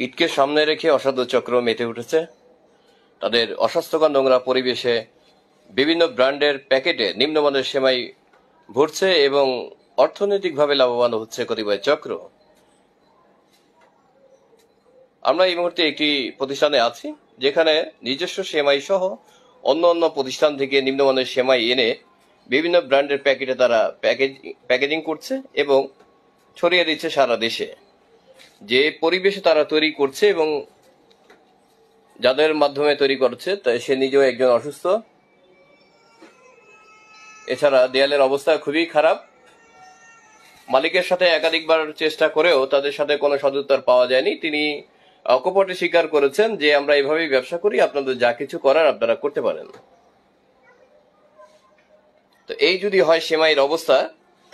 ঈদকে সামনে রেখে অসাধু চক্র মেতে উঠেছে। তাদের অস্বাস্থ্যকর নোংরা পরিবেশে বিভিন্ন ব্র্যান্ডের প্যাকেটে নিম্নমানের সেমাই ভরছে এবং অর্থনৈতিকভাবে লাভবান হচ্ছে কতিপয় চক্র। আমরা এই মুহূর্তে একটি প্রতিষ্ঠানে আছি যেখানে নিজস্ব সেমাই সহ অন্য অন্য প্রতিষ্ঠান থেকে নিম্নমানের সেমাই এনে বিভিন্ন ব্র্যান্ডের প্যাকেটে তারা প্যাকেজিং করছে এবং ছড়িয়ে দিচ্ছে সারা দেশে। যে পরিবেশে তারা তৈরি করছে এবং যাদের মাধ্যমে তৈরি করছে সে নিজেও একজন অসুস্থ। এছাড়া দেয়ালের অবস্থা খুবই খারাপ। মালিকের সাথে একাধিকবার চেষ্টা করেও তাদের সাথে কোনো সদুত্তর পাওয়া যায়নি। তিনি অকপটে স্বীকার করেছেন যে আমরা এভাবেই ব্যবসা করি, আপনাদের যা কিছু করার আপনারা করতে পারেন। তো এই যদি হয় সেমাইয়ের অবস্থা,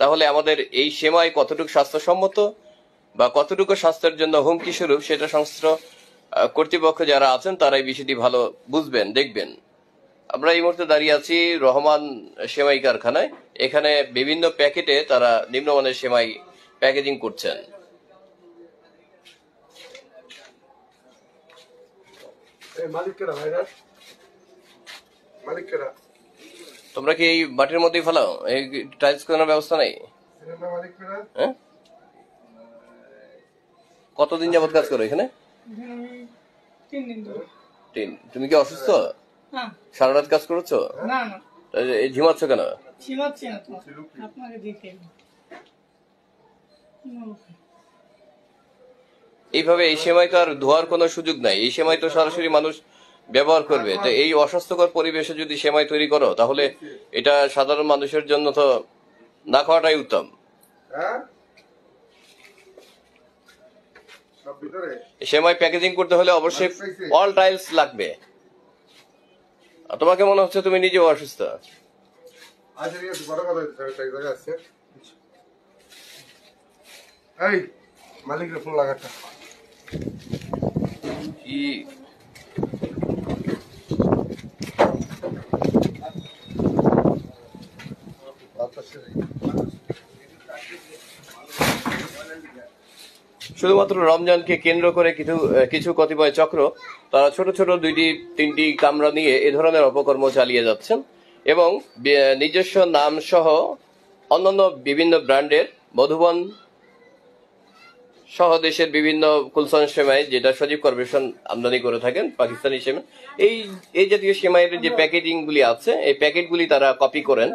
তাহলে আমাদের এই সেমাই কতটুকু স্বাস্থ্যসম্মত বা কতটুকু স্বাস্থ্যের জন্য হুমকি স্বরূপ সেটা সংশ্লিষ্ট কর্তৃপক্ষ যারা আছেন তারাই বিষয়টি ভালো বুঝবেন, দেখবেন। আমরা এই মুহূর্তে দাঁড়িয়ে আছি রহমান সেমাই কারখানায়। এখানে বিভিন্ন প্যাকেটে তারা নিম্নমানের সেমাই প্যাকেজিং করছেন। তোমরা কি এই বাটির মধ্যেই ফেলাও? এই টাইলস করার ব্যবস্থা নেই? হ্যাঁ, কতদিন যাবত কাজ করো এখানে? 3 দিন ধরে। তুমি কি অসুস্থ? সারা রাত কাজ করেছো? না না, ঝিমাচ্ছ কেন? ঝিমাচ্ছি না তো, আপনাকে দেখে। এইভাবে এই সেমাই তো আর ধোয়ার কোনো সুযোগ নাই। এই সেমাই তো সরাসরি মানুষ ব্যবহার করবে। তো এই অস্বাস্থ্যকর পরিবেশে যদি সেমাই তৈরি করো তাহলে এটা সাধারণ মানুষের জন্য তো না খাওয়াটাই উত্তম। সেমাই প্যাকেজিং করতে হলে অবশ্যই অল টাইলস লাগবে। তোমাকে মনে হচ্ছে তুমি নিজেও অসুস্থ। মালিকের ফোন লাগাটা কি শুধুমাত্র রমজানকে কেন্দ্র করে কিছু কতিপয় চক্র তারা ছোট ছোট 2-3টি কামরা নিয়ে এ ধরনের অপকর্ম চালিয়ে যাচ্ছেন এবং নিজস্ব নাম সহ অন্যান্য বিভিন্ন ব্র্যান্ডের মধুবন সহ দেশের বিভিন্ন কুলসন সেমাই, যেটা সজীব কর্পোরেশন আমদানি করে থাকেন পাকিস্তানি সেমাই, এই জাতীয় সেমাইয়ের যে প্যাকেজিং গুলি আছে এই প্যাকেটগুলি তারা কপি করেন।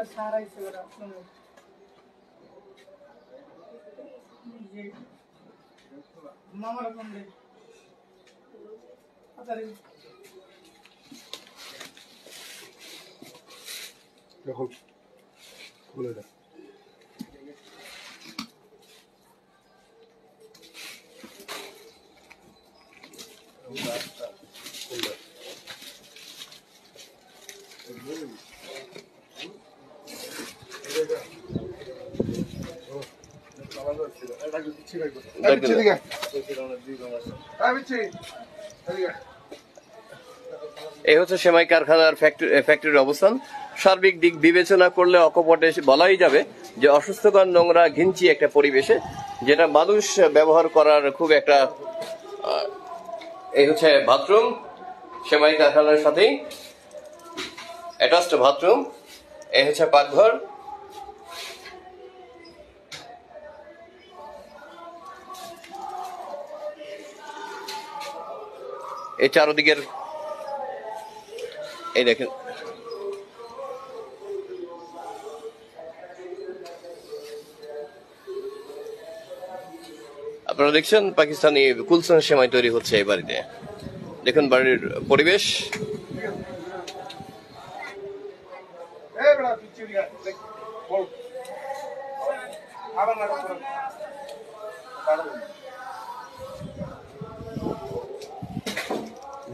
খুলে দেয় এই হচ্ছে সেমাই কারখানার ফ্যাক্টরির অবস্থান। সার্বিক দিক বিবেচনা করলে অকপটে বলাই যাবে যে অসুস্থকর নোংরা ঘিঞ্চি একটা পরিবেশে যেটা মানুষ ব্যবহার করার খুব একটা। এই হচ্ছে বাথরুম, সেমাই কারখানার সাথেই অ্যাটাচড বাথরুম। এই হচ্ছে পাকঘর। এই চারদিকের এই দেখেন, আপনারা দেখছেন পাকিস্তানি কুলসন সেমাই তৈরি হচ্ছে এই বাড়িতে। দেখুন বাড়ির পরিবেশ।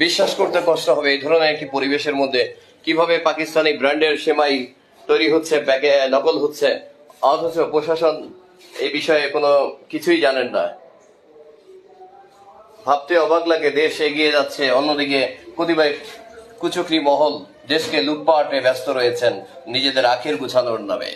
বিশ্বাস করতে কষ্ট হবে এই ধরনের একটি পরিবেশের মধ্যে কিভাবে পাকিস্তানি ব্র্যান্ডের সেমাই তৈরি হচ্ছে, নকল হচ্ছে, অথচ প্রশাসন এই বিষয়ে কোনো কিছুই জানেন না। ভাবতে অবাক লাগে, দেশ এগিয়ে যাচ্ছে, অন্যদিকে কতিপয় কুচক্রী মহল দেশকে লুটপাটে ব্যস্ত রয়েছেন নিজেদের আখের গুছানোর নামে।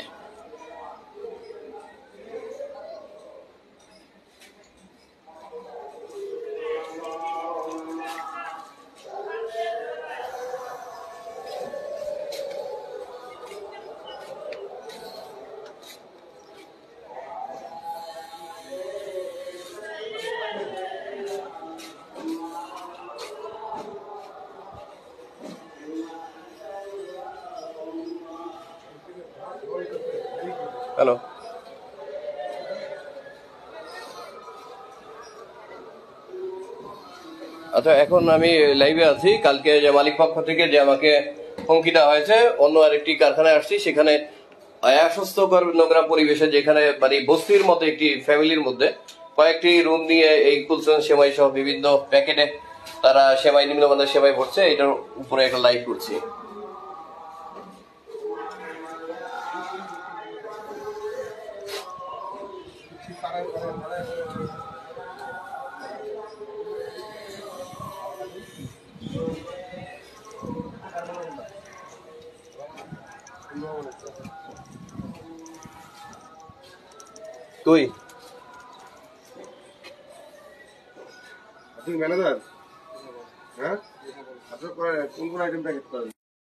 হ্যালো। আচ্ছা, এখন আমি লাইভে আছি। কালকে যে মালিক পক্ষ থেকে যে আমাকে হুমকি দেওয়া হয়েছে, অন্য আরেকটি কারখানায় আসছি, সেখানে অস্বাস্থ্যকর নোংরা পরিবেশে, যেখানে মানে বস্তির মতো একটি ফ্যামিলির মধ্যে কয়েকটি রুম নিয়ে এই কুলসন সেমাই সহ বিভিন্ন প্যাকেটে তারা সেমাই, নিম্নমানের সেমাই ভরছে। এটার উপরে একটা লাইভ করছি। তুই আপনি ম্যানেজার? হ্যাঁ, আপনার কোন কোন আইটেম প্যাকেট করেন?